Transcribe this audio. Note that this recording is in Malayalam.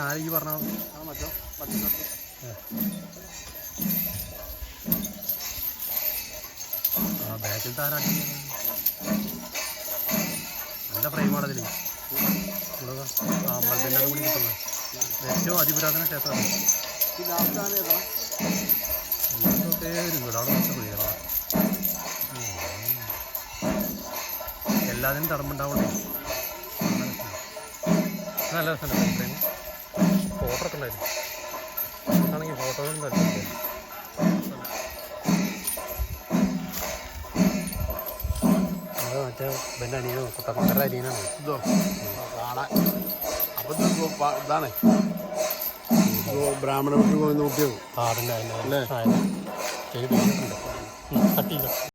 ആര് ഈ പറഞ്ഞ ആ ബാക്കിൽ താരാട്ടി നല്ല ഫ്രെയിമാണ് അതിൽ അമ്പലത്തിൻ്റെ കൂടി കിട്ടുന്നത് ഏറ്റവും അതിപുരാതന ക്ഷേത്രമാണ് ഇതൊക്കെ ഒരു വീടാണ് പോയില്ല എല്ലാത്തിനും തടമ്പുണ്ടാവണ്ടേ നല്ല രസമുണ്ട് ഫോട്ടോ ഒക്കെ ഉണ്ടായിരുന്നു ആണെങ്കിൽ ഫോട്ടോകളും തരുന്നില്ല അത് മറ്റേ ബെൻ്റെ അനിയനോ കുട്ടപ്പങ്കരുടെ അനിയനാണ് ഇതോ കാണാൻ അപ്പം ഇതാണ് ബ്രാഹ്മണ വീട്ടിൽ പോകുന്ന കുട്ടിയോ ആ അതിൻ്റെ അല്ലേ ചെയ്ത് കട്ട് ചെയ്ത